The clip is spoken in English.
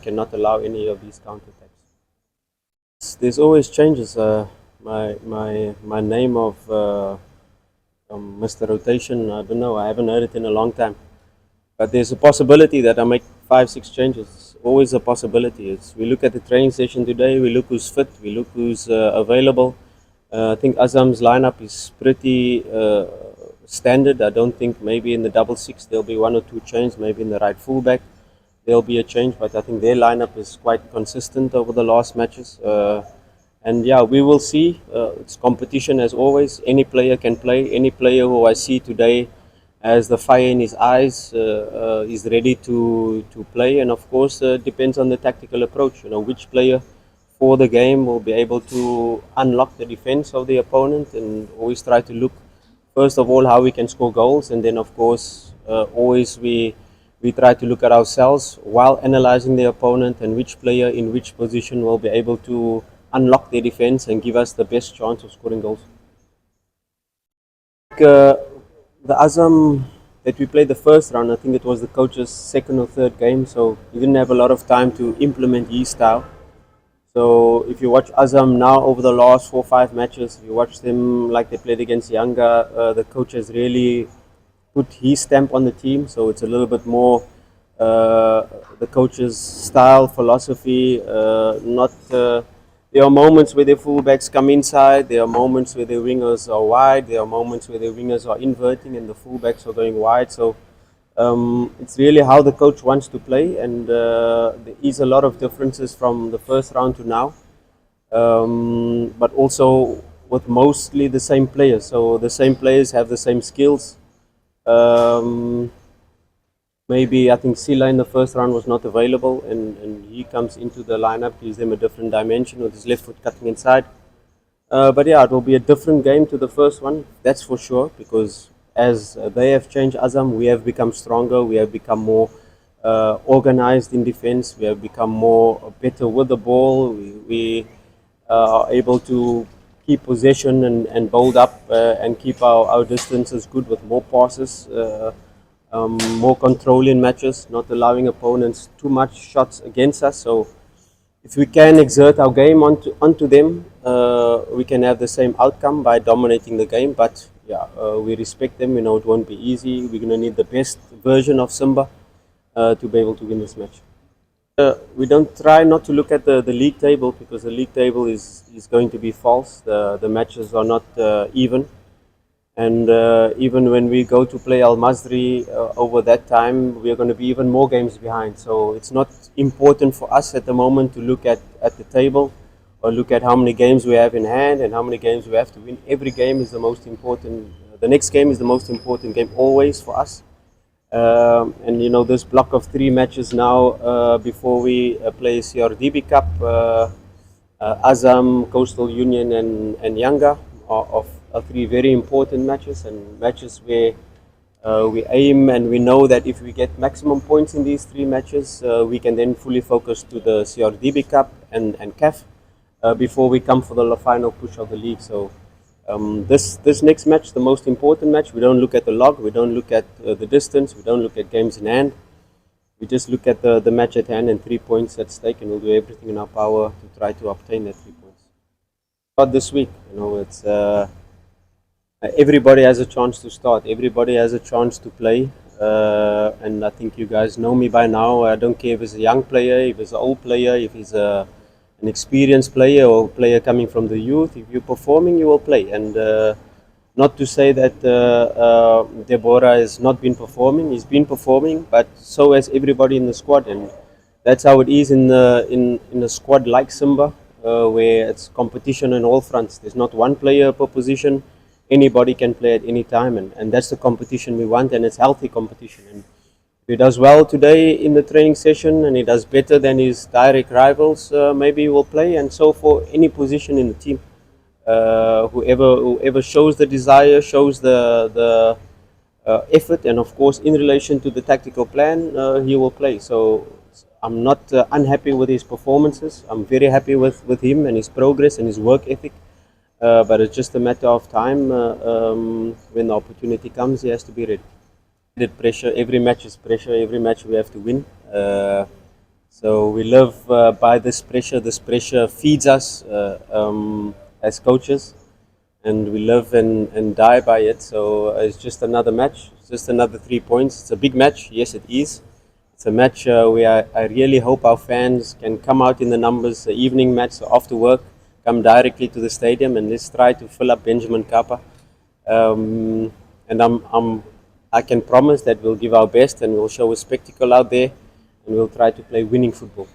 cannot allow any of these counterattacks. There's always changes. My name of Mr. Rotation, I don't know. I haven't heard it in a long time. But there's a possibility that I make 5-6 changes. It's always a possibility. We look at the training session today. We look who's fit. We look who's available. I think Azam's lineup is pretty standard. I don't think maybe in the double six there'll be one or two changes. Maybe in the right fullback there'll be a change. But I think their lineup is quite consistent over the last matches. And yeah, we will see. It's competition as always. Any player can play. Any player who I see today has the fire in his eyes, is ready to play. And of course, depends on the tactical approach. Which player for the game will be able to unlock the defense of the opponent, and always try to look first of all how we can score goals, and then of course always we try to look at ourselves while analyzing the opponent and which player in which position will be able to unlock their defense and give us the best chance of scoring goals. The Azam that we played the first round, I think it was the coach's second or third game, so he didn't have a lot of time to implement his style. So if you watch Azam now over the last 4 or 5 matches, if you watch them like they played against Yanga, the coach has really put his stamp on the team. So it's a little bit more the coach's style, philosophy. There are moments where the fullbacks come inside. There are moments where the wingers are wide. There are moments where the wingers are inverting and the fullbacks are going wide. So it's really how the coach wants to play, and there is a lot of differences from the first round to now, but also with mostly the same players. So the same players have the same skills. Maybe I think Sila in the first round was not available, and he comes into the lineup, gives them a different dimension with his left foot cutting inside. But yeah, it will be a different game to the first one, that's for sure, because as they have changed Azam, we have become stronger, we have become more organized in defense, we have become more better with the ball, we are able to keep possession and build up and keep our distances good with more passes, more control in matches, not allowing opponents too much shots against us. So if we can exert our game onto them, we can have the same outcome by dominating the game. But yeah, we respect them. It won't be easy. We're going to need the best version of Simba to be able to win this match. We don't try not to look at the league table, because the league table is going to be false. The matches are not even. And even when we go to play Al Masri over that time, we are going to be even more games behind. So it's not important for us at the moment to look at the table or look at how many games we have in hand and how many games we have to win. Every game is the most important. The next game is the most important game always for us. And this block of 3 matches now before we play CRDB Cup, Azam, Coastal Union and Yanga are 3 very important matches, and matches where we aim and we know that if we get maximum points in these 3 matches, we can then fully focus to the CRDB Cup and CAF before we come for the final push of the league. So this next match, the most important match, we don't look at the log, we don't look at the distance, we don't look at games in hand. We just look at the match at hand and 3 points at stake, and we'll do everything in our power to try to obtain that 3 points. But this week, it's everybody has a chance to start. Everybody has a chance to play. And I think you guys know me by now. I don't care if he's a young player, if he's an old player, if he's an experienced player or a player coming from the youth. If you're performing, you will play. And not to say that Deborah has not been performing. He's been performing, but so has everybody in the squad. And that's how it is in a squad like Simba, where it's competition on all fronts. There's not one player per position. Anybody can play at any time, and that's the competition we want, and it's healthy competition. And if he does well today in the training session and he does better than his direct rivals, maybe he will play. And so for any position in the team, whoever shows the desire, shows the effort, and of course in relation to the tactical plan, he will play. So I'm not unhappy with his performances. I'm very happy with him and his progress and his work ethic. But it's just a matter of time. When the opportunity comes, he has to be ready. Pressure. Every match is pressure. Every match we have to win. So we live by this pressure. This pressure feeds us as coaches, and we live and die by it. So it's just another match. It's just another 3 points. It's a big match. Yes, it is. It's a match where I really hope our fans can come out in the numbers. The evening match, so after work, come directly to the stadium and let's try to fill up Benjamin Kappa. And I can promise that we'll give our best and we'll show a spectacle out there and we'll try to play winning football.